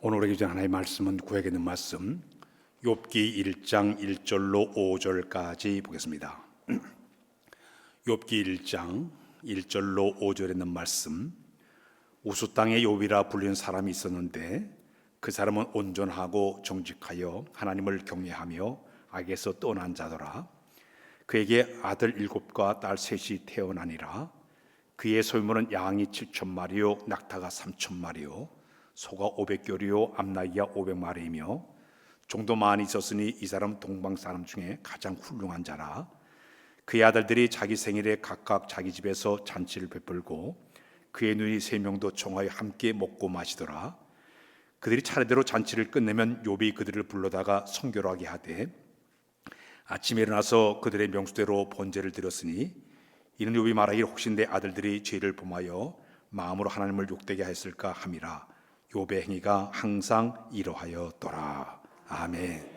오늘 우리 기준 하나의 말씀은 구약에 있는 말씀 욥기 1장 1절로 5절까지 보겠습니다. 욥기 1장 1절로 5절에 있는 말씀. 우수 땅의 욥이라 불리는 사람이 있었는데 그 사람은 온전하고 정직하여 하나님을 경외하며 악에서 떠난 자더라. 그에게 아들 7과 딸 3이 태어나니라. 그의 소유물은 양이 7,000마리요 낙타가 3,000마리요 소가 500겨리요 암나귀가 500마리이며 종도 많이 있었으니 이 사람 동방 사람 중에 가장 훌륭한 자라. 그의 아들들이 자기 생일에 각각 자기 집에서 잔치를 베풀고 그의 누이 3명도 청하여 함께 먹고 마시더라. 그들이 차례대로 잔치를 끝내면 욥이 그들을 불러다가 성결하게 하되 아침에 일어나서 그들의 명수대로 번제를 드렸으니 이는 욥이 말하기를 혹시 내 아들들이 죄를 범하여 마음으로 하나님을 욕되게 하였을까 함이라. 욥의 행위가 항상 이러하였더라. 아멘.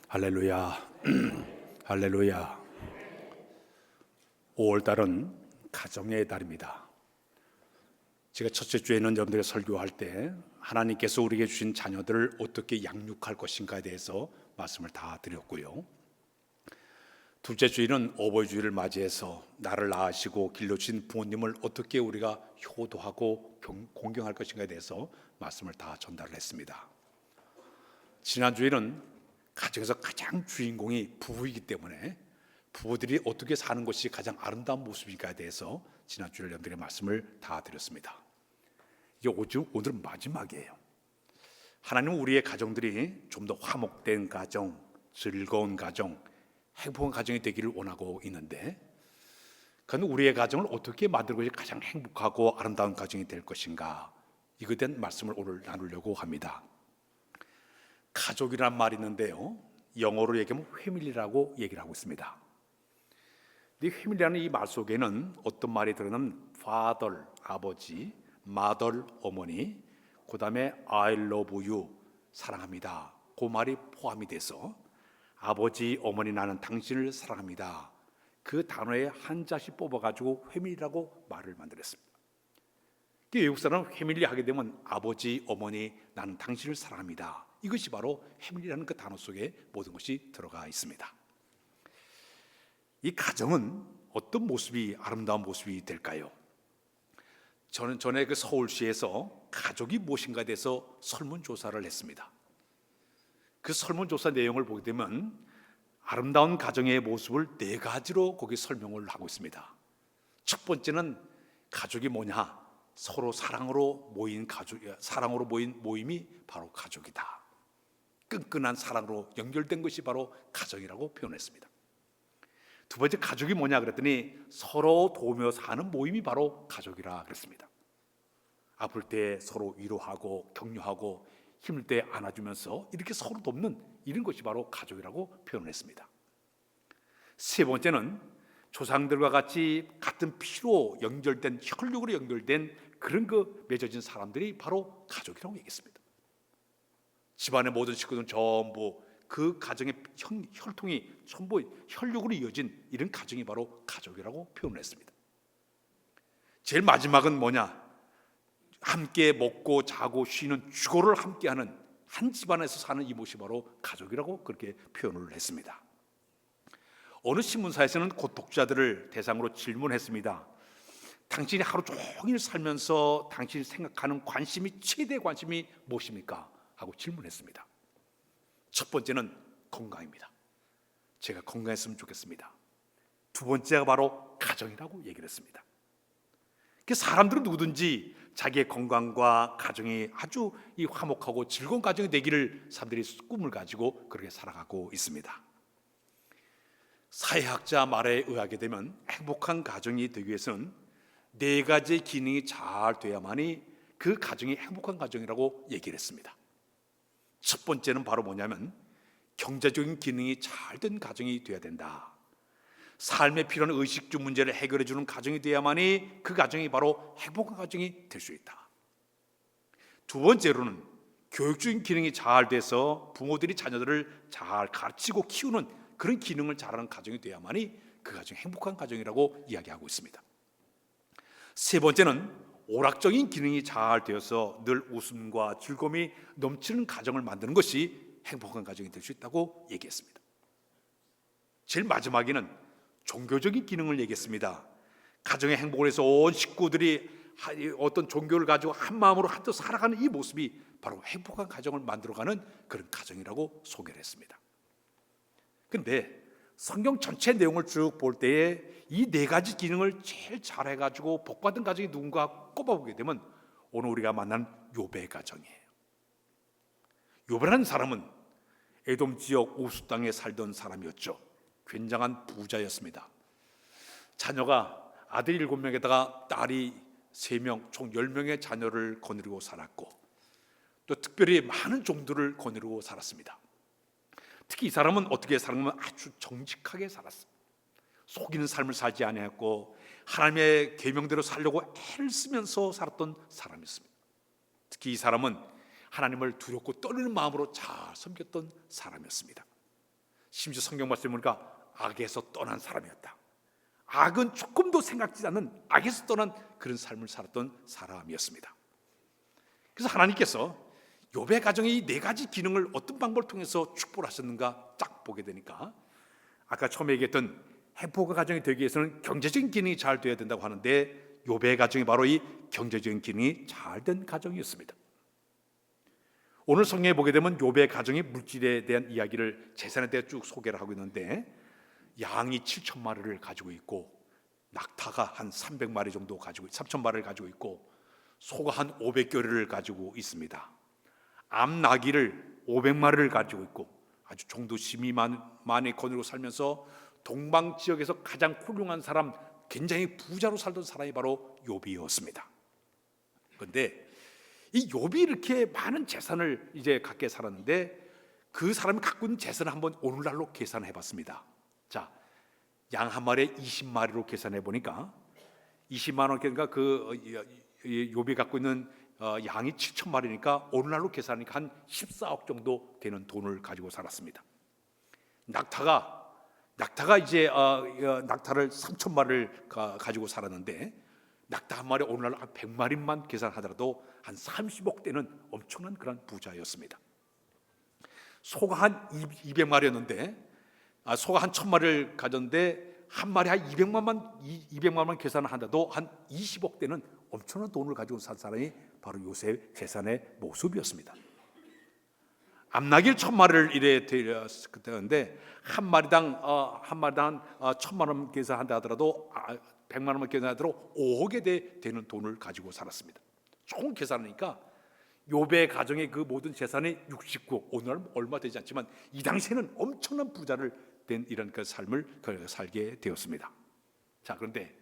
할렐루야. 할렐루야. 5월달은 가정의 달입니다. 제가 첫째 주에는 여러분들에게 설교할 때 하나님께서 우리에게 주신 자녀들을 어떻게 양육할 것인가에 대해서 말씀을 다 드렸고요. 둘째 주일은 어버이 주일을 맞이해서 나를 낳으시고 길러주신 부모님을 어떻게 우리가 효도하고 공경할 것인가에 대해서 말씀을 다 전달을 했습니다. 지난 주일은 가정에서 가장 주인공이 부부이기 때문에 부부들이 어떻게 사는 것이 가장 아름다운 모습인가에 대해서 지난 주일 여러분들의 말씀을 다 드렸습니다. 이게 오늘 마지막이에요. 하나님은 우리의 가정들이 좀 더 화목된 가정, 즐거운 가정, 행복한 가정이 되기를 원하고 있는데 그는 우리의 가정을 어떻게 만들고 가장 행복하고 아름다운 가정이 될 것인가, 이것에 대한 말씀을 오늘 나누려고 합니다. 가족이란 말이 있는데요, 영어로 얘기하면 패밀리라고 얘기를 하고 있습니다. 이 패밀리라는 이 말 속에는 어떤 말이 들어가면 father, 아버지, mother, 어머니, 그 다음에 I love you, 사랑합니다, 그 말이 포함이 돼서 아버지, 어머니, 나는 당신을 사랑합니다, 그 단어에 한 자씩 뽑아가지고 패밀리라고 말을 만들었습니다. 외국 사람은 패밀리 하게 되면 아버지, 어머니, 나는 당신을 사랑합니다, 이것이 바로 패밀리라는 그 단어 속에 모든 것이 들어가 있습니다. 이 가정은 어떤 모습이 아름다운 모습이 될까요? 저는 전에 그 서울시에서 가족이 무엇인가에 대해서 설문조사를 했습니다. 그 설문조사 내용을 보게 되면 아름다운 가정의 모습을 4가지로 거기 설명을 하고 있습니다. 첫 번째는 가족이 뭐냐? 서로 사랑으로 모인 모임이 바로 가족이다. 끈끈한 사랑으로 연결된 것이 바로 가정이라고 표현했습니다. 두 번째, 가족이 뭐냐 그랬더니 서로 도우며 사는 모임이 바로 가족이라 그랬습니다. 아플 때 서로 위로하고 격려하고 힘들 때 안아주면서 이렇게 서로 돕는 이런 것이 바로 가족이라고 표현했습니다. 세 번째는 조상들과 같이 같은 피로 연결된, 혈육으로 연결된 그런 맺어진 사람들이 바로 가족이라고 얘기했습니다. 집안의 모든 식구들은 전부 그 가정의 혈통이 전부 혈육으로 이어진 이런 가정이 바로 가족이라고 표현을 했습니다. 제일 마지막은 뭐냐? 함께 먹고 자고 쉬는 주거를 함께하는 한 집안에서 사는 이 모습이 바로 가족이라고 그렇게 표현을 했습니다. 어느 신문사에서는 그 독자들을 대상으로 질문했습니다. 당신이 하루 종일 살면서 당신이 생각하는 관심이, 최대 관심이 무엇입니까? 하고 질문했습니다. 첫 번째는 건강입니다. 제가 건강했으면 좋겠습니다. 두 번째가 바로 가정이라고 얘기를 했습니다. 사람들은 누구든지 자기의 건강과 가정이 아주 화목하고 즐거운 가정이 되기를 사람들이 꿈을 가지고 그렇게 살아가고 있습니다. 사회학자 말에 의하게 되면 행복한 가정이 되기 위해서는 4가지 기능이 잘 돼야만이 그 가정이 행복한 가정이라고 얘기를 했습니다. 첫 번째는 바로 뭐냐면 경제적인 기능이 잘 된 가정이 되어야 된다. 삶에 필요한 의식주 문제를 해결해 주는 가정이 되어야만이 그 가정이 바로 행복한 가정이 될 수 있다. 두 번째로는 교육적인 기능이 잘 돼서 부모들이 자녀들을 잘 가르치고 키우는 그런 기능을 잘하는 가정이 되어야만이 그 가정이 행복한 가정이라고 이야기하고 있습니다. 세 번째는 오락적인 기능이 잘 되어서 늘 웃음과 즐거움이 넘치는 가정을 만드는 것이 행복한 가정이 될 수 있다고 얘기했습니다. 제일 마지막에는 종교적인 기능을 얘기했습니다. 가정의 행복을 위해서 온 식구들이 어떤 종교를 가지고 한 마음으로 한뜻 살아가는 이 모습이 바로 행복한 가정을 만들어가는 그런 가정이라고 소개를 했습니다. 그런데 성경 전체 내용을 쭉 볼 때에 이 네 가지 기능을 제일 잘해가지고 복받은 가정이 누군가 꼽아보게 되면 오늘 우리가 만난 욥의 가정이에요. 욥이라는 사람은 에돔 지역 우스 땅에 살던 사람이었죠. 굉장한 부자였습니다. 자녀가 아들 7명에다가 딸이 3명, 총 10명의 자녀를 거느리고 살았고 또 특별히 많은 종들을 거느리고 살았습니다. 특히 이 사람은 어떻게 살았냐면 아주 정직하게 살았습니다. 속이는 삶을 살지 아니했고 하나님의 계명대로 살려고 애를 쓰면서 살았던 사람이었습니다. 특히 이 사람은 하나님을 두렵고 떨리는 마음으로 잘 섬겼던 사람이었습니다. 심지어 성경 말씀을 보니까 악에서 떠난 사람이었다. 악은 조금도 생각지 않는 악에서 떠난 그런 삶을 살았던 사람이었습니다. 그래서 하나님께서 욥의 가정의 이 네 가지 기능을 어떤 방법을 통해서 축복을 하셨는가 딱 보게 되니까 아까 처음에 얘기했던 행복한 가정이 되기 위해서는 경제적인 기능이 잘 돼야 된다고 하는데 욥의 가정이 바로 이 경제적인 기능이 잘 된 가정이었습니다. 오늘 성경에 보게 되면 욥의 가정이 물질에 대한 이야기를 재산에 대해 쭉 소개를 하고 있는데 양이 7,000마리를 가지고 있고 낙타가 한 300마리 정도 가지고 3,000마리를 가지고 있고 소가 한 500겨레를 가지고 있습니다. 암나귀를 500마리를 가지고 있고 아주 종도심이 많이 거느리고 살면서 동방 지역에서 가장 훌륭한 사람, 굉장히 부자로 살던 사람이 바로 욥이었습니다. 그런데 이 욥이 이렇게 많은 재산을 이제 갖게 살았는데 그 사람이 갖고 있는 재산을 한번 오늘날로 계산해 봤습니다. 자, 양 한 마리에 20마리로 계산해 보니까 20만 원, 그러니까 그 욥이 갖고 있는 양이 7,000마리니까 오늘날로 계산하니까 한 14억 정도 되는 돈을 가지고 살았습니다. 낙타가 이제 낙타를 3,000마리를 가지고 살았는데 낙타 한 마리 오늘날 한 100마리만 계산하더라도 한 30억 되는 엄청난 그런 부자였습니다. 소가 한 200마리였는데 소가 한 1,000마리를 가졌는데 한 마리 한 200만만 계산을 한다도 한 20억 되는 엄청난 돈을 가지고 산 사람이 바로 요셉 재산의 모습이었습니다. 암나귀를 1,000마리를 이래 되었는데 한 마리당 1,000만 원 계산한다 하더라도 100만 원만 계산하더라도 5억에 되는 돈을 가지고 살았습니다. 총 계산하니까 욥의 가정의 그 모든 재산이 69억, 오늘은 얼마 되지 않지만 이 당시에는 엄청난 부자를 된 이런 그 삶을 살게 되었습니다. 자, 그런데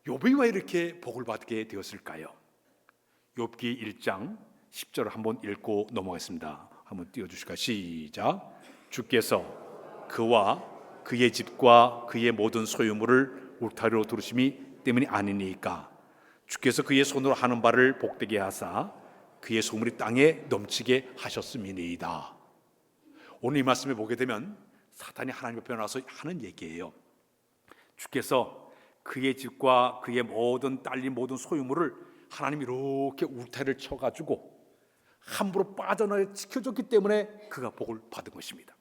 욥이 왜 이렇게 복을 받게 되었을까요? 욥기 1장 10절을 한번 읽고 넘어가겠습니다. 한번 띄워주실까요? 시작. 주께서 그와 그의 집과 그의 모든 소유물을 울타리로 두르심이 때문이 아니니까 주께서 그의 손으로 하는 바를 복되게 하사 그의 소물이 땅에 넘치게 하셨음이니이다. 오늘 이 말씀에 보게 되면 사탄이 하나님 옆에 나와서 하는 얘기예요. 주께서 그의 집과 그의 모든 딸린 모든 소유물을 하나님이 이렇게 울타리를 쳐가지고 함부로 빠져나가게 지켜줬기 때문에 그가 복을 받은 것입니다.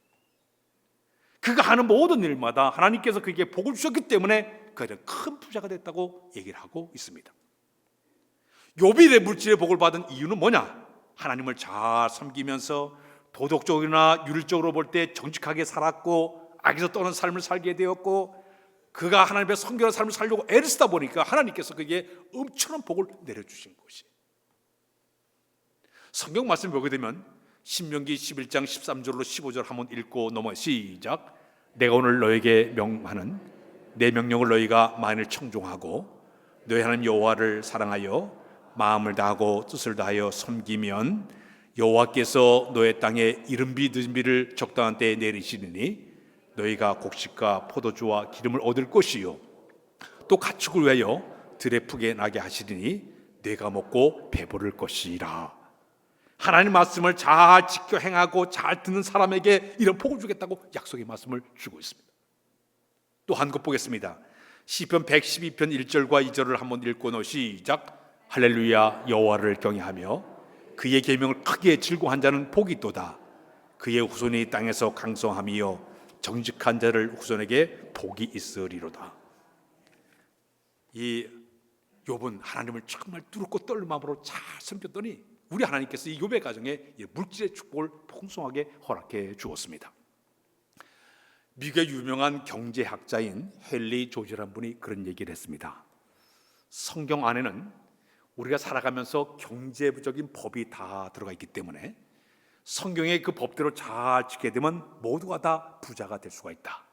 그가 하는 모든 일마다 하나님께서 그에게 복을 주셨기 때문에 그가 큰 부자가 됐다고 얘기를 하고 있습니다. 욥이 물질의 복을 받은 이유는 뭐냐? 하나님을 잘 섬기면서 도덕적이나 윤리적으로 볼 때 정직하게 살았고 악에서 떠난 삶을 살게 되었고 그가 하나님의 성결한 삶을 살려고 애를 쓰다 보니까 하나님께서 그에게 엄청난 복을 내려주신 것이에요. 성경 말씀 보게 되면 신명기 11장 13절로 15절 한번 읽고 넘어요. 시작. 내가 오늘 너에게 명하는 내 명령을 너희가 만일 청종하고 너희 하나님 여호와를 사랑하여 마음을 다하고 뜻을 다하여 섬기면 여호와께서 너의 땅에 이른비 늦은비를 적당한 때에 내리시리니 너희가 곡식과 포도주와 기름을 얻을 것이요 또 가축을 위하여 들에 푸게 나게 하시리니 내가 먹고 배부를 것이라. 하나님 말씀을 잘 지켜 행하고 잘 듣는 사람에게 이런 복을 주겠다고 약속의 말씀을 주고 있습니다. 또 한 것 보겠습니다. 시편 112편 1절과 2절을 한번 읽고 시작. 할렐루야 여호와를 경외하며 그의 계명을 크게 즐거워한 자는 복이 있도다. 그의 후손이 땅에서 강성함이요 정직한 자를 후손에게 복이 있으리로다. 이 욥은 하나님을 정말 뚫고 떨는 마음으로 잘 섬겼더니 우리 하나님께서 이 욥의 가정에 물질의 축복을 풍성하게 허락해 주었습니다. 미국의 유명한 경제학자인 헨리 조지라는 분이 그런 얘기를 했습니다. 성경 안에는 우리가 살아가면서 경제적인 법이 다 들어가 있기 때문에 성경의 그 법대로 잘 지키게 되면 모두가 다 부자가 될 수가 있다.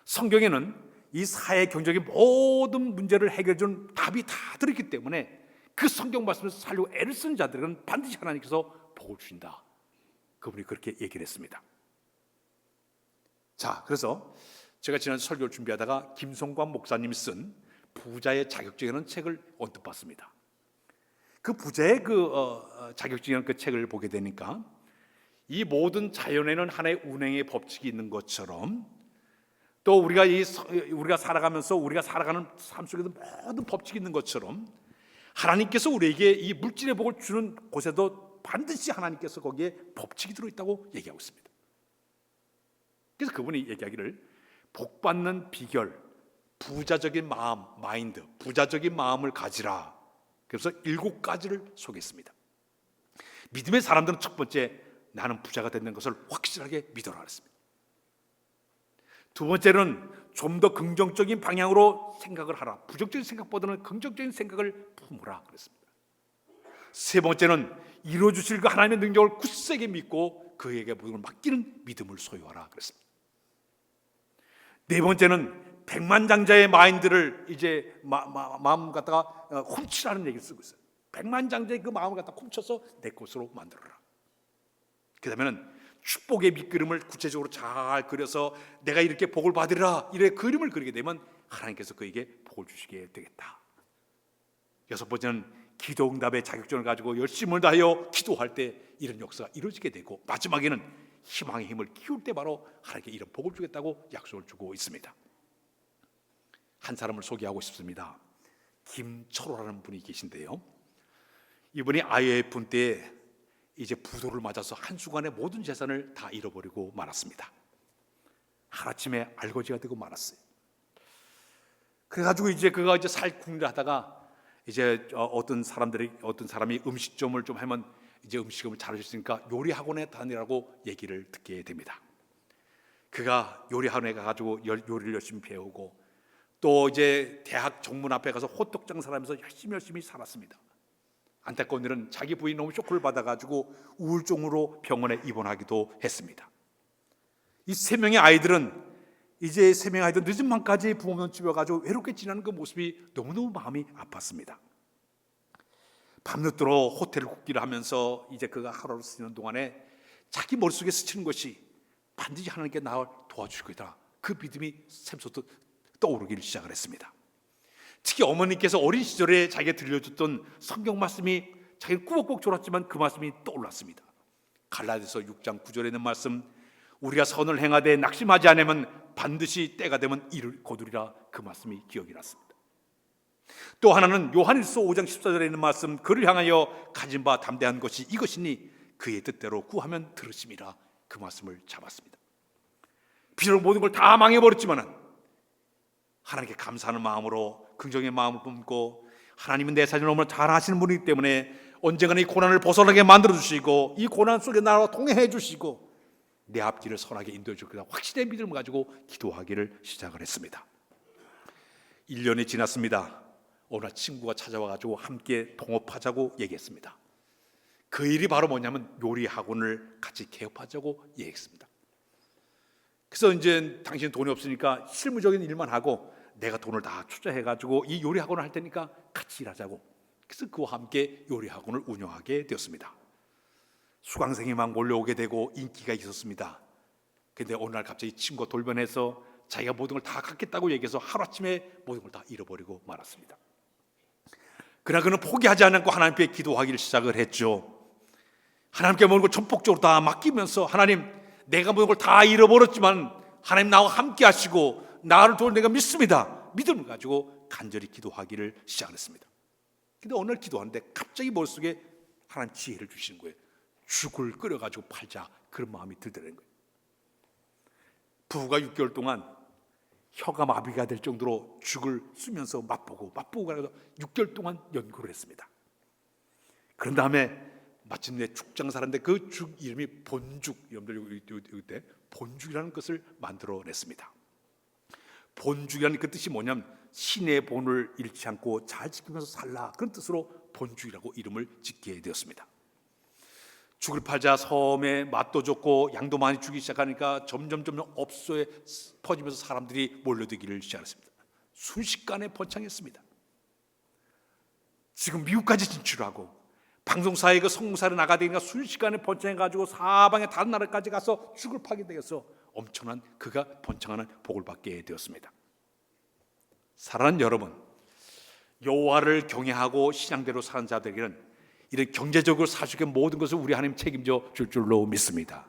성경에는 이 사회 경제적인 모든 문제를 해결해 주는 답이 다 들어있기 때문에 그 성경 말씀에서 살려고 애를 쓰는 자들은 반드시 하나님께서 복을 주신다. 그분이 그렇게 얘기를 했습니다. 자, 그래서 제가 지난 설교를 준비하다가 김성관 목사님이 쓴 부자의 자격증이라는 책을 언뜻 봤습니다. 그 부자의 자격증이라는 그 책을 보게 되니까 이 모든 자연에는 하나의 운행의 법칙이 있는 것처럼 또 우리가 살아가면서 우리가 살아가는 삶 속에도 모든 법칙이 있는 것처럼 하나님께서 우리에게 이 물질의 복을 주는 곳에도 반드시 하나님께서 거기에 법칙이 들어있다고 얘기하고 있습니다. 그래서 그분이 얘기하기를 복받는 비결, 부자적인 마음, 마인드, 부자적인 마음을 가지라. 그래서 7가지를 소개했습니다. 믿음의 사람들은 첫 번째, 나는 부자가 되는 것을 확실하게 믿어라 그랬습니다. 두 번째는 좀 더 긍정적인 방향으로 생각을 하라. 부정적인 생각보다는 긍정적인 생각을 품으라 그랬습니다. 세 번째는 이루어주실 그 하나님의 능력을 굳세게 믿고 그에게 모든 걸 맡기는 믿음을 소유하라 그랬습니다. 네 번째는 백만장자의 마인드를 이제 마음 갖다가 훔치라는 얘기를 쓰고 있어요. 백만장자의 그 마음을 갖다 훔쳐서 내 것으로 만들어라. 그 다음에는 축복의 밑그림을 구체적으로 잘 그려서 내가 이렇게 복을 받으리라 이래 그림을 그리게 되면 하나님께서 그에게 복을 주시게 되겠다. 여섯 번째는 기도 응답의 자격증을 가지고 열심을 다하여 기도할 때 이런 역사가 이루어지게 되고 마지막에는 희망의 힘을 키울 때 바로 하나님께 이런 복을 주겠다고 약속을 주고 있습니다. 한 사람을 소개하고 싶습니다. 김철호라는 분이 계신데요. 이분이 IMF 때 이제 부도를 맞아서 한순간에 모든 재산을 다 잃어버리고 말았습니다. 하루아침에 알거지가 되고 말았어요. 그래가지고 이제 그가 이제 살궁리를 하다가 이제 어떤 사람이 음식점을 좀 하면 이제 음식을 잘할 수 있으니까 요리 학원에 다니라고 얘기를 듣게 됩니다. 그가 요리 학원에 가가지고 요리를 열심히 배우고 또 이제 대학 정문 앞에 가서 호떡 장사하면서 열심히 살았습니다. 안타까운 일은 자기 부인이 너무 쇼크를 받아가지고 우울증으로 병원에 입원하기도 했습니다. 이 세 명의 아이들은 늦은 밤까지 부모님 집에 가지고 외롭게 지내는 그 모습이 너무너무 마음이 아팠습니다. 밤늦도록 호텔을 굽기를 하면서 이제 그가 하루를 쓰는 동안에 자기 머릿속에 스치는 것이 반드시 하나님께 나를 도와주실 거다. 그 믿음이 샘솟듯 떠오르기를 시작을 했습니다. 특히 어머니께서 어린 시절에 자기가 들려줬던 성경 말씀이 자기는 꾸벅꾸벅 졸았지만 그 말씀이 떠올랐습니다. 갈라디아서 6장 9절에 있는 말씀, 우리가 선을 행하되 낙심하지 않으면 반드시 때가 되면 이를 거두리라, 그 말씀이 기억이 났습니다. 또 하나는 요한일서 5장 14절에 있는 말씀, 그를 향하여 가진 바 담대한 것이 이것이니 그의 뜻대로 구하면 들으심이라, 그 말씀을 잡았습니다. 비록 모든 걸 다 망해버렸지만 하나님께 감사하는 마음으로 긍정의 마음을 품고, 하나님은 내 삶을 너무나 잘 아시는 분이기 때문에 언젠가는 이 고난을 벗어나게 만들어주시고 이 고난 속에 나와 동행해 주시고 내 앞길을 선하게 인도해 줄 거다 확신의 믿음을 가지고 기도하기를 시작을 했습니다. 1년이 지났습니다. 어느 날 친구가 찾아와가지고 함께 동업하자고 얘기했습니다. 그 일이 바로 뭐냐면 요리 학원을 같이 개업하자고 얘기했습니다. 그래서 이제 당신 돈이 없으니까 실무적인 일만 하고 내가 돈을 다 투자해가지고 이 요리 학원을 할 테니까 같이 일하자고. 그래서 그와 함께 요리 학원을 운영하게 되었습니다. 수강생이 막 몰려오게 되고 인기가 있었습니다. 그런데 어느 날 갑자기 친구가 돌변해서 자기가 모든 걸 다 갖겠다고 얘기해서 하루아침에 모든 걸 다 잃어버리고 말았습니다. 그러나 그는 포기하지 않고 하나님께 기도하기를 시작을 했죠. 하나님께 모든 걸 전폭적으로 다 맡기면서, 하나님, 내가 모든 걸 다 잃어버렸지만 하나님 나와 함께 하시고 나를 도울 내가 믿습니다. 믿음을 가지고 간절히 기도하기를 시작했습니다. 근데 어느 날 기도하는데 갑자기 머릿속에 하나님 지혜를 주시는 거예요. 죽을 끓여가지고 팔자, 그런 마음이 들더라는 거예요. 부부가 6개월 동안 혀가 마비가 될 정도로 죽을 쓰면서 맛보고 그래서 6개월 동안 연구를 했습니다. 그런 다음에 마침내 죽장사라는데 그 죽 이름이 본죽, 여러분들 이때 본죽이라는 것을 만들어냈습니다. 본죽이라는 그 뜻이 뭐냐면 신의 본을 잃지 않고 잘 지키면서 살라, 그런 뜻으로 본죽이라고 이름을 짓게 되었습니다. 죽을 팔자 섬에 맛도 좋고 양도 많이 주기 시작하니까 점점 업소에 퍼지면서 사람들이 몰려들기를 시작했습니다. 순식간에 번창했습니다. 지금 미국까지 진출하고 방송사에 그 성공사를 나가야 되니까 순식간에 번창해가지고 사방에 다른 나라까지 가서 죽을 파게 되어서 엄청난 그가 번창하는 복을 받게 되었습니다. 사랑하는 여러분, 여호와를 경외하고 신앙대로 사는 자들에게는 이런 경제적으로 사실의 모든 것을 우리 하나님 책임져 줄 줄로 믿습니다.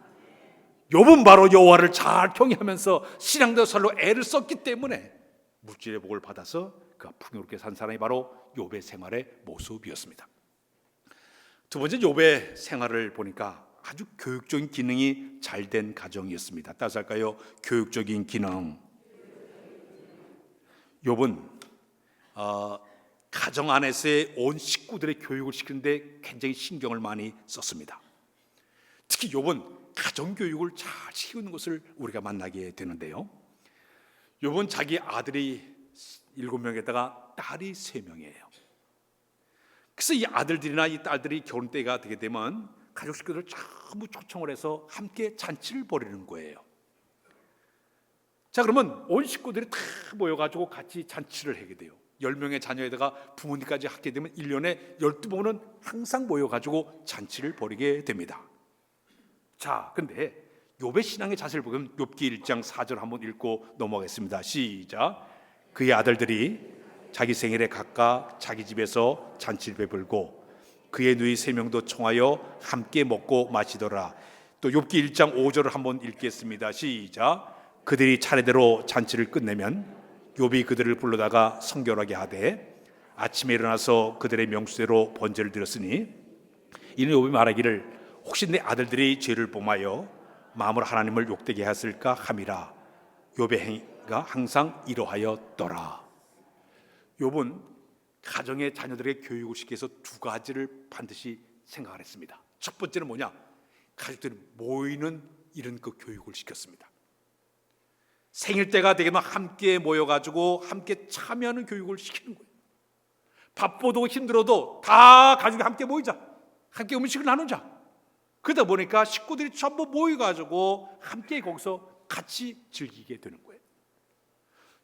욥은 바로 여호와를 잘 경외하면서 신앙대로 살로 애를 썼기 때문에 물질의 복을 받아서 그가 풍요롭게 산 사람이 바로 욥의 생활의 모습이었습니다. 두 번째, 욥의 생활을 보니까 아주 교육적인 기능이 잘된 가정이었습니다. 따라서 할까요? 교육적인 기능. 욥은 가정 안에서의 온 식구들의 교육을 시키는데 굉장히 신경을 많이 썼습니다. 특히 욥은 가정교육을 잘 키우는 것을 우리가 만나게 되는데요, 욥은 자기 아들이 7명에다가 딸이 3명이에요. 그래서 이 아들들이나 이 딸들이 결혼 때가 되게 되면 가족 식구들을 전부 초청을 해서 함께 잔치를 벌이는 거예요. 자, 그러면 온 식구들이 다 모여가지고 같이 잔치를 하게 돼요. 10명의 자녀에다가 부모님까지 하게 되면 1년에 12번은 항상 모여가지고 잔치를 벌이게 됩니다. 자, 근데 욥의 신앙의 자세를 보면 욥기 1장 4절 한번 읽고 넘어가겠습니다. 시작. 그의 아들들이 자기 생일에 각각 자기 집에서 잔치를 베풀고 그의 누이 3명도 청하여 함께 먹고 마시더라. 또 욥기 1장 5절을 한번 읽겠습니다. 시작. 그들이 차례대로 잔치를 끝내면 욥이 그들을 불러다가 성결하게 하되 아침에 일어나서 그들의 명수대로 번제를 드렸으니 이는 욥이 말하기를 혹시 내 아들들이 죄를 범하여 마음으로 하나님을 욕되게 하였을까 함이라. 욥의 행위가 항상 이러하였더라. 욥은 가정의 자녀들에게 교육을 시키기 위해서 2가지를 반드시 생각을 했습니다. 첫 번째는 뭐냐? 가족들이 모이는 이런 그 교육을 시켰습니다. 생일 때가 되면 함께 모여가지고 함께 참여하는 교육을 시키는 거예요. 바쁘고 힘들어도 다 가족이 함께 모이자, 함께 음식을 나누자. 그러다 보니까 식구들이 전부 모여가지고 함께 거기서 같이 즐기게 되는 거예요.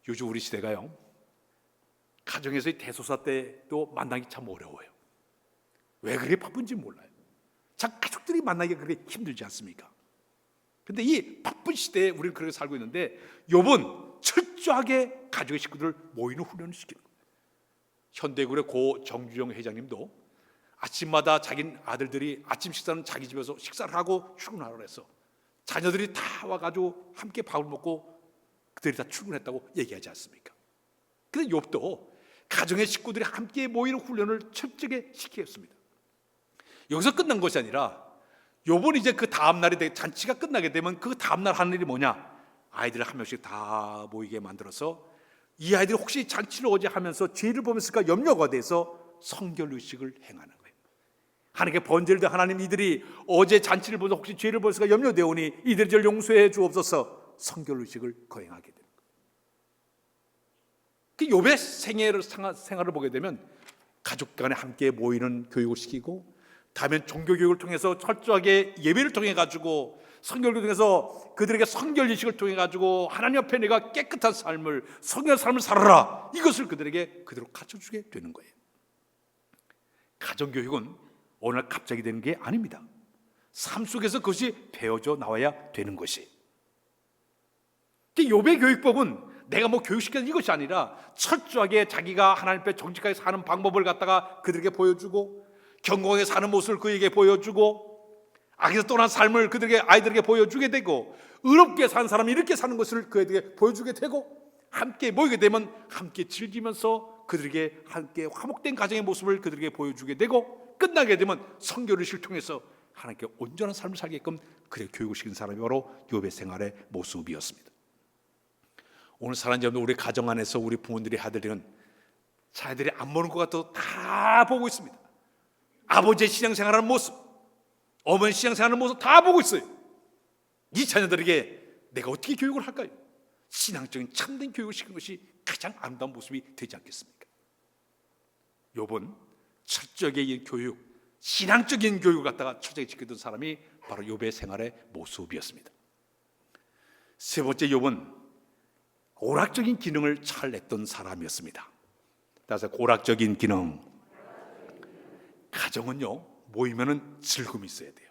요즘 우리 시대가요, 가정에서의 대소사 때도 만나기 참 어려워요. 왜 그렇게 바쁜지 몰라요. 자, 가족들이 만나기가 그렇게 힘들지 않습니까? 근데 이 바쁜 시대에 우리는 그렇게 살고 있는데 욥은 철저하게 가족의 식구들을 모이는 훈련을 시키는 거예요. 현대그룹의 고 정주영 회장님도 아침마다 자기 아들들이 아침 식사는 자기 집에서 식사를 하고 출근하라고 해서 자녀들이 다 와가지고 함께 밥을 먹고 그들이 다 출근했다고 얘기하지 않습니까? 근데 욥도 가정의 식구들이 함께 모이는 훈련을 철저하게 시켰습니다. 여기서 끝난 것이 아니라 욥은 이제 그 다음 날이 잔치가 끝나게 되면 그 다음 날 하는 일이 뭐냐? 아이들을 한 명씩 다 모이게 만들어서 이 아이들이 혹시 잔치를 어제 하면서 죄를 범했을까 염려가 돼서 성결 의식을 행하는 거예요. 하나님께 번제를 드 하나님, 이들이 어제 잔치를 보면서 혹시 죄를 범했을까 염려되오니 이들이 저를 용서해 주옵소서. 성결 의식을 거행하게 됩니다. 그 욥의 생활을 보게 되면 가족 간에 함께 모이는 교육을 시키고, 다음엔 종교 교육을 통해서 철저하게 예배를 통해 가지고 성결을 통해서 그들에게 성결 의식을 통해 가지고 하나님 앞에 내가 깨끗한 삶을, 성결한 삶을 살아라, 이것을 그들에게 그대로 가르쳐주게 되는 거예요. 가정교육은 어느 날 갑자기 되는 게 아닙니다. 삶 속에서 그것이 배워져 나와야 되는 것이. 욥의 교육법은 내가 뭐 교육시키는 이것이 아니라 철저하게 자기가 하나님 앞에 정직하게 사는 방법을 갖다가 그들에게 보여주고, 경건하게 사는 모습을 그에게 보여주고, 악에서 떠난 삶을 그들에게, 아이들에게 보여주게 되고, 의롭게 사는 사람이 이렇게 사는 것을 그에게 보여주게 되고, 함께 모이게 되면 함께 즐기면서 그들에게 함께 화목된 가정의 모습을 그들에게 보여주게 되고, 끝나게 되면 성결의 실통해서 하나님께 온전한 삶을 살게끔 그의 교육을 시킨 사람이 바로 욥의 생활의 모습이었습니다. 오늘 사랑하는 여러분, 우리 가정 안에서 우리 부모들이 하들은 자녀들이 안 보는 것 같아도 다 보고 있습니다. 아버지의 신앙생활하는 모습, 어머니 신앙생활하는 모습 다 보고 있어요. 이 자녀들에게 내가 어떻게 교육을 할까요? 신앙적인 참된 교육을 시키는 것이 가장 아름다운 모습이 되지 않겠습니까? 욥은 철저하게 교육, 신앙적인 교육을 갖다가 철저하게 지켰던 사람이 바로 욥의 생활의 모습이었습니다. 세 번째, 욥은 오락적인 기능을 잘 냈던 사람이었습니다. 따라서 오락적인 기능, 가정은요 모이면은 즐거움이 있어야 돼요.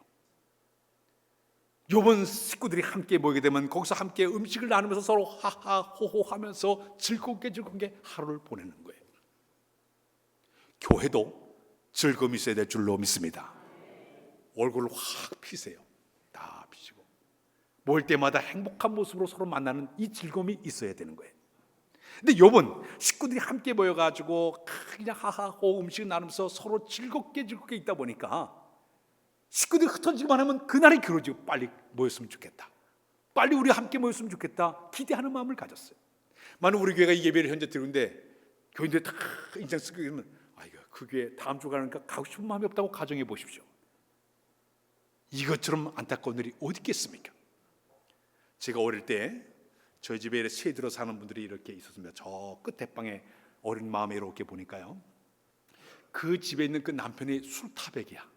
욥은 식구들이 함께 모이게 되면 거기서 함께 음식을 나누면서 서로 하하 호호 하면서 즐겁게 하루를 보내는 거예요. 교회도 즐거움이 있어야 될 줄로 믿습니다. 얼굴을 확 피세요. 다 피시고 모일 때마다 행복한 모습으로 서로 만나는 이 즐거움이 있어야 되는 거예요. 근데 욥은 식구들이 함께 모여가지고 그냥 하하호 음식을 나누면서 서로 즐겁게 있다 보니까 식구들이 흩어지기만 하면 그날이 길어지고 빨리 모였으면 좋겠다, 빨리 우리 함께 모였으면 좋겠다 기대하는 마음을 가졌어요. 만약 우리 교회가 이 예배를 현재 드리는데 교인들이 다 인상 쓰고 있으면 아이고 그 교회 다음 주 가니까 가고 싶은 마음이 없다고 가정해 보십시오. 이것처럼 안타까운 일이 어디 있겠습니까? 제가 어릴 때 저희 집에 새 들어 사는 분들이 이렇게 있었습니다. 저 끝 대방에 어린 마음에 이렇게 보니까요, 그 집에 있는 그 남편이 술타백이야.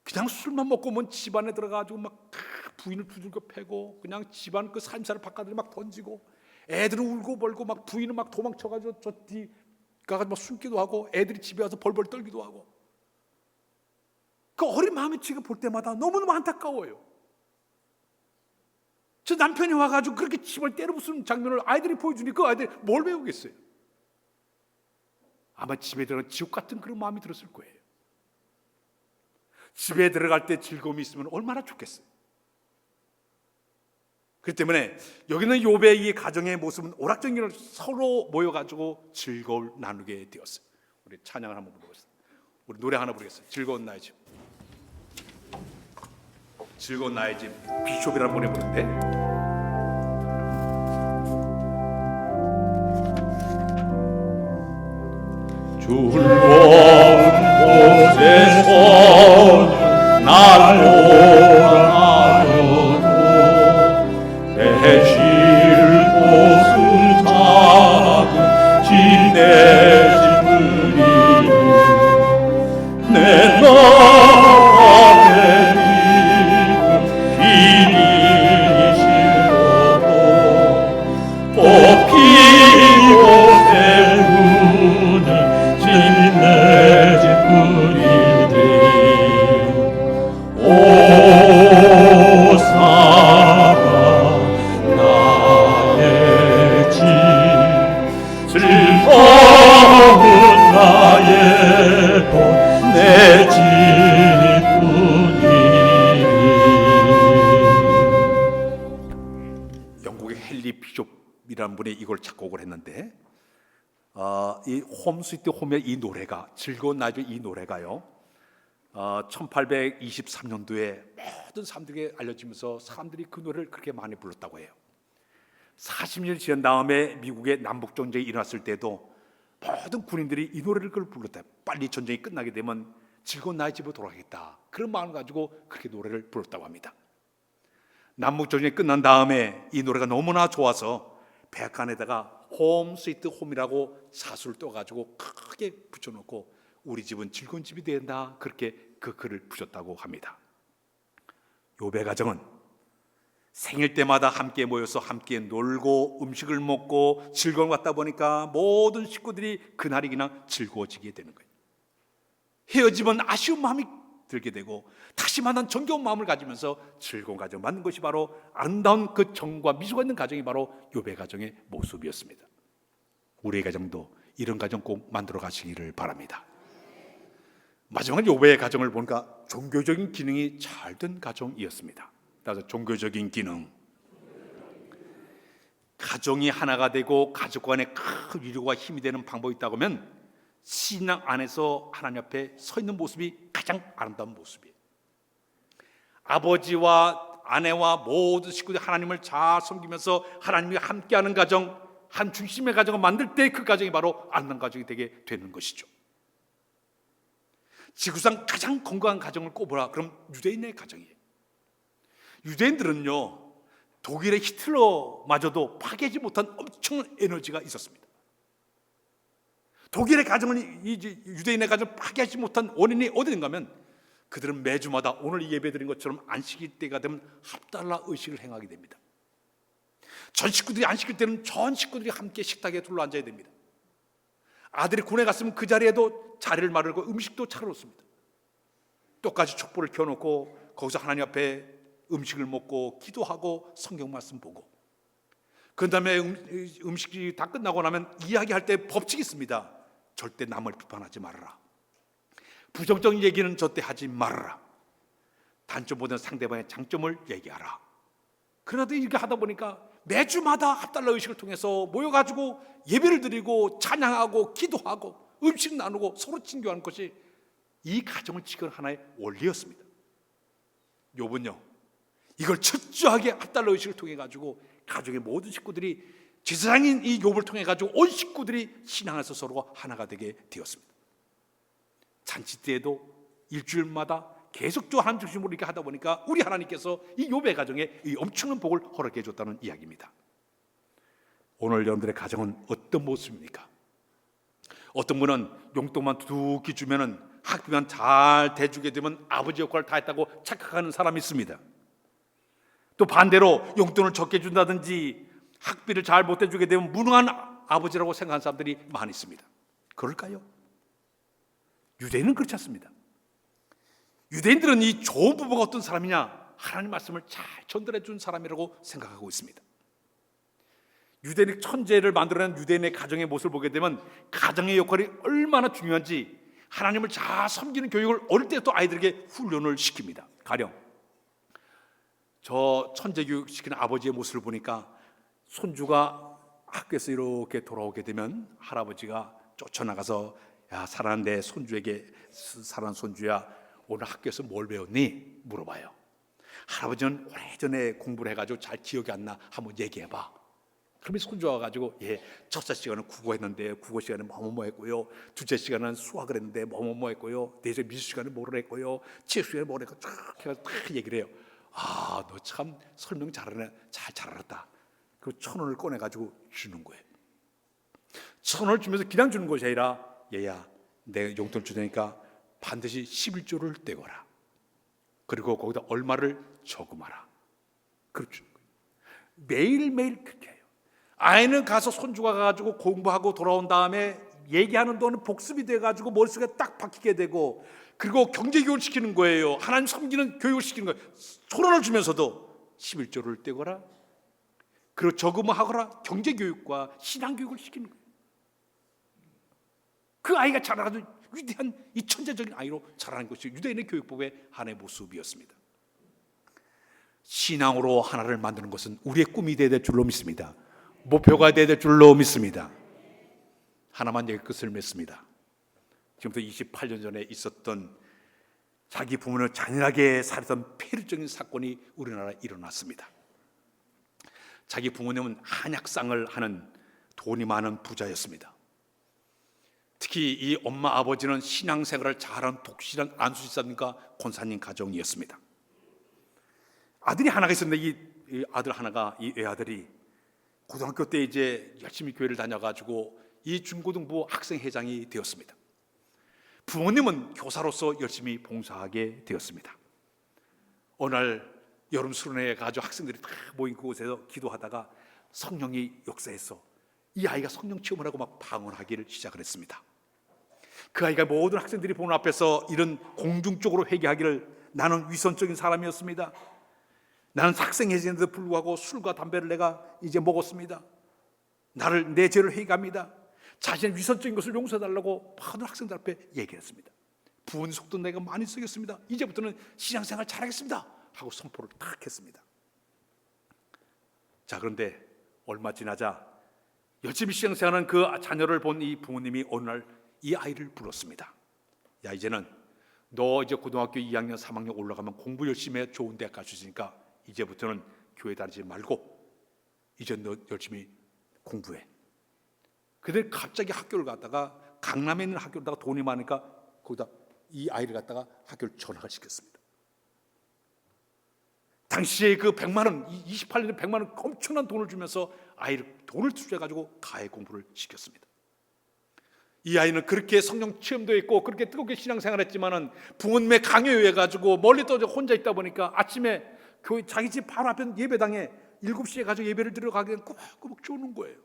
그냥 술만 먹고 오면 집안에 들어가가지고 막 부인을 두들겨 패고 그냥 집안 그 살림살이 바깥으로 막 던지고, 애들은 울고 벌고 막 부인은 막 도망쳐가지고 저 뒤 가가지고 막 숨기도 하고 애들이 집에 와서 벌벌 떨기도 하고. 그 어린 마음에 지금 볼 때마다 너무너무 안타까워요. 저 남편이 와가지고 그렇게 집을 때려부수는 장면을 아이들이 보여주니 그 아이들이 뭘 배우겠어요? 아마 집에 들어간 지옥 같은 그런 마음이 들었을 거예요. 집에 들어갈 때 즐거움이 있으면 얼마나 좋겠어요. 그렇기 때문에 여기는 욥의 이 가정의 모습은 오락적인 걸 서로 모여가지고 즐거움을 나누게 되었어요. 우리 찬양을 한번 부르겠습니다. 우리 노래 하나 부르겠어요. 즐거운 나의 집. 즐거운 나의 집, 비숍이라는 분이 부르는데, 즐거운 곳에서 날 오라하여도 내 쉴 곳은 작은 집 내 집뿐이니 내 나라에 비린이 싫어도 꽃피고 새우는 집 내 집뿐이니 오 사랑 나의 집 즐거운 나의 돈 내 집뿐이니. 영국의 헨리 비숍이라는 분이 이걸 작곡을 했는데, 이 홈 스위트 홈의 이 노래가, 즐거운 나의 집 이 노래가요 1823년도에 모든 사람들에게 알려지면서 사람들이 그 노래를 그렇게 많이 불렀다고 해요. 40년 지난 다음에 미국의 남북 전쟁이 일어났을 때도 모든 군인들이 이 노래를 불렀다. 빨리 전쟁이 끝나게 되면 즐거운 나의 집으로 돌아가겠다, 그런 마음을 가지고 그렇게 노래를 불렀다고 합니다. 남북 전쟁이 끝난 다음에 이 노래가 너무나 좋아서 백안에다가 홈 스위트 홈이라고 사수를 떠가지고 크게 붙여놓고 우리 집은 즐거운 집이 된다, 그렇게 그 글을 붙였다고 합니다. 욥의 가정은 생일 때마다 함께 모여서 함께 놀고 음식을 먹고 즐거움을 갖다 보니까 모든 식구들이 그날이 그냥 즐거워지게 되는 거예요. 헤어지면 아쉬운 마음이 들게 되고 다시 만난 정겨운 마음을 가지면서 즐거운 가정 만든 것이 바로 아름다운 그 정과 미소가 있는 가정이 바로 욥의 가정의 모습이었습니다. 우리의 가정도 이런 가정 꼭 만들어 가시기를 바랍니다. 마지막으로 욥의 가정을 보니까 종교적인 기능이 잘 된 가정이었습니다. 따라서 종교적인 기능, 가정이 하나가 되고 가족 간에 큰 위로가 힘이 되는 방법이 있다고 하면 신앙 안에서 하나님 앞에 서 있는 모습이 가장 아름다운 모습이에요. 아버지와 아내와 모든 식구들이 하나님을 잘 섬기면서 하나님이 함께하는 가정, 한 중심의 가정을 만들 때 그 가정이 바로 아름다운 가정이 되게 되는 것이죠. 지구상 가장 건강한 가정을 꼽으라. 그럼 유대인의 가정이에요. 유대인들은요, 독일의 히틀러마저도 파괴하지 못한 엄청난 에너지가 있었습니다. 독일의 가정은, 유대인의 가정을 파괴하지 못한 원인이 어디 있는가 하면 그들은 매주마다 오늘 이 예배 드린 것처럼 안식일 때가 되면 합달라 의식을 행하게 됩니다. 전 식구들이 안식일 때는 전 식구들이 함께 식탁에 둘러 앉아야 됩니다. 아들이 군에 갔으면 그 자리에도 자리를 마련하고 음식도 차려놓습니다. 똑같이 촛불을 켜놓고 거기서 하나님 앞에 음식을 먹고 기도하고 성경 말씀 보고, 그 다음에 음식이 다 끝나고 나면 이야기할 때 법칙이 있습니다. 절대 남을 비판하지 말아라. 부정적인 얘기는 절대 하지 말아라. 단점보다는 상대방의 장점을 얘기하라. 그러다 이렇게 하다 보니까 매주마다 합달라 의식을 통해서 모여가지고 예배를 드리고 찬양하고 기도하고 음식 나누고 서로 친교하는 것이 이 가정을 지키는 하나의 원리였습니다. 욥은요, 이걸 철저하게 합달라 의식을 통해 가지고 가족의 모든 식구들이 제사장인 이 욥을 통해 가지고 온 식구들이 신앙에서 서로가 하나가 되게 되었습니다. 잔치 때에도 일주일마다 계속적으로 하나님 중심으로 이렇게 하다 보니까 우리 하나님께서 이 욥의 가정에 이 엄청난 복을 허락해 줬다는 이야기입니다. 오늘 여러분들의 가정은 어떤 모습입니까? 어떤 분은 용돈만 두둑히 주면은 학비만 잘 대주게 되면 아버지 역할을 다 했다고 착각하는 사람이 있습니다. 또 반대로 용돈을 적게 준다든지 학비를 잘 못 대주게 되면 무능한 아버지라고 생각하는 사람들이 많이 있습니다. 그럴까요? 유대인은 그렇지 않습니다. 유대인들은 이 좋은 부부가 어떤 사람이냐, 하나님 말씀을 잘 전달해 준 사람이라고 생각하고 있습니다. 유대인의 천재를 만들어낸 유대인의 가정의 모습을 보게 되면 가정의 역할이 얼마나 중요한지 하나님을 잘 섬기는 교육을 어릴 때부터 아이들에게 훈련을 시킵니다. 가령 저 천재 교육 시키는 아버지의 모습을 보니까 손주가 학교에서 이렇게 돌아오게 되면 할아버지가 쫓아나가서, 야, 사랑하는 내 손주에게, 사랑하는 손주야, 오늘 학교에서 뭘 배웠니? 물어봐요. 할아버지는 오래전에 공부를 해가지고 잘 기억이 안 나, 한번 얘기해봐. 그러면 손주가 가지고, 예, 첫째 시간은 국어 했는데 국어 시간에 뭐뭐 했고요, 둘째 시간은 수학을 했는데 뭐뭐 했고요, 넷째 미술 시간에 뭐를 했고요, 체육 시간에 뭐를 했고, 쫙 해가지고 다 얘기를 해요. 아, 너 참 설명 잘하네, 잘 알았다. 그 1,000원을 꺼내가지고 주는 거예요. 1,000원을 주면서 그냥 주는 것이 아니라, 얘야, 내가 용돈 주니까 반드시 11조를 떼거라. 그리고 거기다 얼마를 저금하라. 그렇죠. 매일매일 그렇게 해요. 아이는 가서 손주가 가지고 공부하고 돌아온 다음에 얘기하는 동안 복습이 돼가지고 머릿속에 딱 박히게 되고, 그리고 경제교육을 시키는 거예요. 하나님 섬기는 교육을 시키는 거예요. 1,000원을 주면서도 11조를 떼거라. 그리고 저금을 하거라. 경제교육과 신앙교육을 시키는 거예요. 그 아이가 자라가지고 위대한 이 천재적인 아이로 자라는 것이 유대인의 교육법의 하나의 모습이었습니다. 신앙으로 하나를 만드는 것은 우리의 꿈이 되어야 될 줄로 믿습니다. 목표가 되어야 될 줄로 믿습니다. 하나만 얘기 끝을 맺습니다. 지금부터 28년 전에 있었던 자기 부모를 잔인하게 살했던 폐륜적인 사건이 우리나라에 일어났습니다. 자기 부모님은 한약상을 하는 돈이 많은 부자였습니다. 특히 이 엄마 아버지는 신앙생활을 잘하는 독실한 안수지사님과 권사님 가정이었습니다. 아들이 하나가 있었는데 이 아들 하나가, 이 외아들이 고등학교 때 이제 열심히 교회를 다녀가지고 이 중고등부 학생회장이 되었습니다. 부모님은 교사로서 열심히 봉사하게 되었습니다. 어느 날 여름 수련회에 가지고 학생들이 다 모인 그곳에서 기도하다가 성령이 역사해서 이 아이가 성령 체험을 하고 막 방언하기를 시작을 했습니다. 그 아이가 모든 학생들이 보는 앞에서 이런 공중적으로 회개하기를, 나는 위선적인 사람이었습니다. 나는 학생회장인데도 불구하고 술과 담배를 내가 이제 먹었습니다. 내 죄를 회개합니다. 자신의 위선적인 것을 용서해달라고 많은 학생들 앞에 얘기했습니다. 부모님 속도 내가 많이 쓰겠습니다. 이제부터는 신앙생활 잘하겠습니다 하고 선포를 딱 했습니다. 자, 그런데 얼마 지나자 열심히 신앙생활하는 그 자녀를 본 이 부모님이 어느 날 이 아이를 불렀습니다. 야, 이제는 너 이제 고등학교 2학년 3학년 올라가면 공부 열심히 해 좋은 대학 갈 수 있으니까 이제부터는 교회 다니지 말고 이제 너 열심히 공부해. 근데 갑자기 학교를 갔다가 강남에 있는 학교에다가 돈이 많으니까 거기다 이 아이를 갖다가 학교를 전학을 시켰습니다. 당시에 그 100만 원, 28년에 100만 원 엄청난 돈을 주면서 아이를 돈을 투자해가지고 가해 공부를 시켰습니다. 이 아이는 그렇게 성령 체험도 했고 그렇게 뜨겁게 신앙생활했지만은 부모님의 강요에 의해 가지고 멀리 떠져 혼자 있다 보니까 아침에 교회 자기 집 바로 앞에 예배당에 7시에 가지고 예배를 들어가기엔 꼬박꼬박 쪼는 거예요.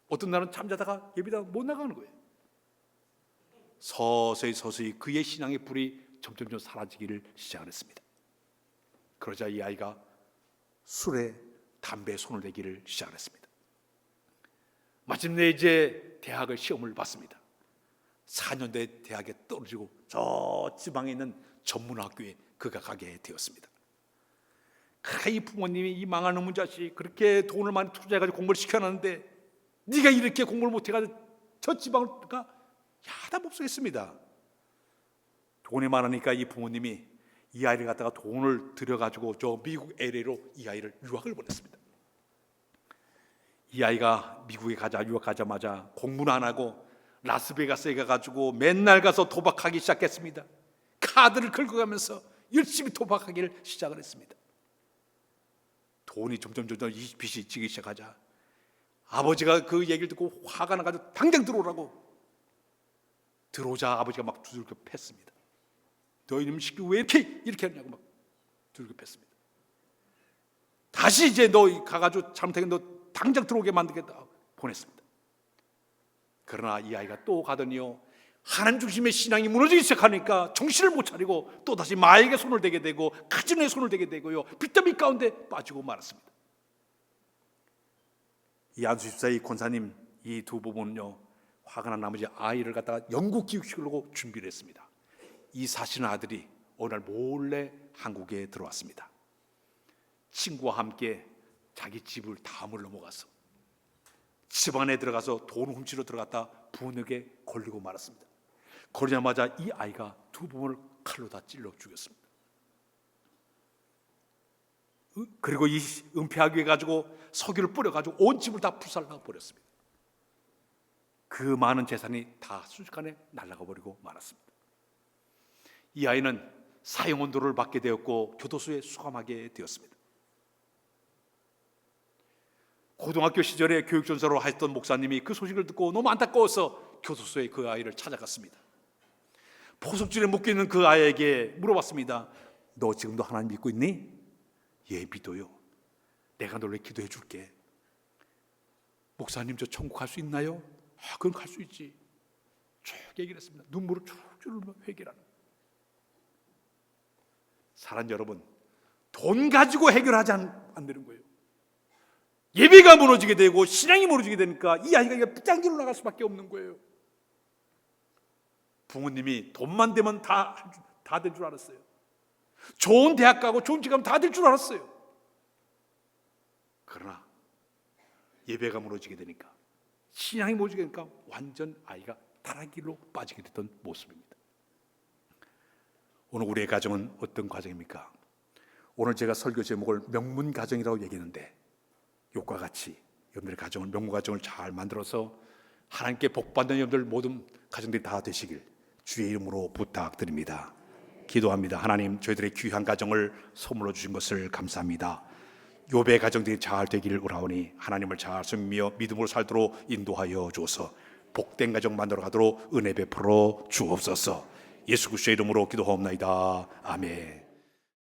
어떤 날은 잠자다가 예배당 못 나가는 거예요. 서서히 그의 신앙의 불이 점점 사라지기를 시작했습니다. 그러자 이 아이가 술에 담배에 손을 대기를 시작했습니다. 마침내 이제 대학을 시험을 봤습니다. 4년대 대학에 떨어지고 저 지방에 있는 전문학교에 그가 가게 되었습니다. 이 부모님이 이 망할 놈의 자식 그렇게 돈을 많이 투자해가지고 공부를 시켜놨는데 네가 이렇게 공부를 못해가지고 저 지방을 가? 야단법석했습니다. 돈이 많으니까 이 부모님이 이 아이를 갖다가 돈을 들여가지고 저 미국 LA로 이 아이를 유학을 보냈습니다. 이 아이가 미국에 유학 가자마자 공부는 안 하고 라스베가스에 가가지고 맨날 가서 도박하기 시작했습니다. 카드를 긁어가면서 열심히 도박하기를 시작을 했습니다. 돈이 점점 이 빚이 지기 시작하자 아버지가 그 얘기를 듣고 화가 나가지고 당장 들어오라고 들어오자 아버지가 막 두들겨 팼습니다. 너 이놈 새끼 왜 이렇게 하냐고 막 두들겨 팼습니다. 다시 이제 너 가가지고 잘못하게 너 당장 들어오게 만들겠다 보냈습니다. 그러나 이 아이가 또 가더니요 하나님 중심의 신앙이 무너지기 시작하니까 정신을 못 차리고 또 다시 마에게 손을 대게 되고 카지노에 손을 대게 되고요 빚더미 가운데 빠지고 말았습니다. 이 안수 집사 이 권사님 이 두 부부는요 화가 난 나머지 아이를 갖다가 영국 교육시키려고 준비를 했습니다. 이 사시는 아들이 어느 날 몰래 한국에 들어왔습니다. 친구와 함께 자기 집을 담을 넘어가서 집 안에 들어가서 돈 훔치러 들어갔다 부모에게 걸리고 말았습니다. 걸리자마자 이 아이가 두 부모를 칼로 다 찔러 죽였습니다. 그리고 이 은폐하기 위해 가지고 석유를 뿌려가지고 온 집을 다 불살라 버렸습니다. 그 많은 재산이 다 순식간에 날아가 버리고 말았습니다. 이 아이는 사형원도를 받게 되었고 교도소에 수감하게 되었습니다. 고등학교 시절에 교육전사로 하셨던 목사님이 그 소식을 듣고 너무 안타까워서 교도소에 그 아이를 찾아갔습니다. 포석줄에 묶여있는 그 아이에게 물어봤습니다. 너 지금도 하나님 믿고 있니? 예, 믿어요. 내가 너를 기도해 줄게. 목사님 저 천국 갈 수 있나요? 그건 갈 수 있지. 쭉 얘기를 했습니다. 눈물을 쭉쭉 흘리며 회개를 하는. 사랑 여러분, 돈 가지고 해결하지 않는 거예요. 예배가 무너지게 되고 신앙이 무너지게 되니까 이 아이가 빗장기로 나갈 수밖에 없는 거예요. 부모님이 돈만 되면 다 될 줄 알았어요. 좋은 대학 가고 좋은 집 가면 다 될 줄 알았어요. 그러나 예배가 무너지게 되니까 신앙이 무너지게 되니까 완전 아이가 타락길로 빠지게 됐던 모습입니다. 오늘 우리의 가정은 어떤 가정입니까? 오늘 제가 설교 제목을 명문가정이라고 얘기했는데 욕과 같이 여러분들의 가정을 명문가정을 잘 만들어서 하나님께 복받는 여러분들 모든 가정들이 다 되시길 주의 이름으로 부탁드립니다. 기도합니다. 하나님, 저희들의 귀한 가정을 선물로 주신 것을 감사합니다. 욥의 가정들이 잘 되기를 원하오니 하나님을 잘 섬기며 믿음으로 살도록 인도하여 주옵소서. 복된 가정 만들어 가도록 은혜 베풀어 주옵소서. 예수 그리스도의 이름으로 기도하옵나이다. 아멘.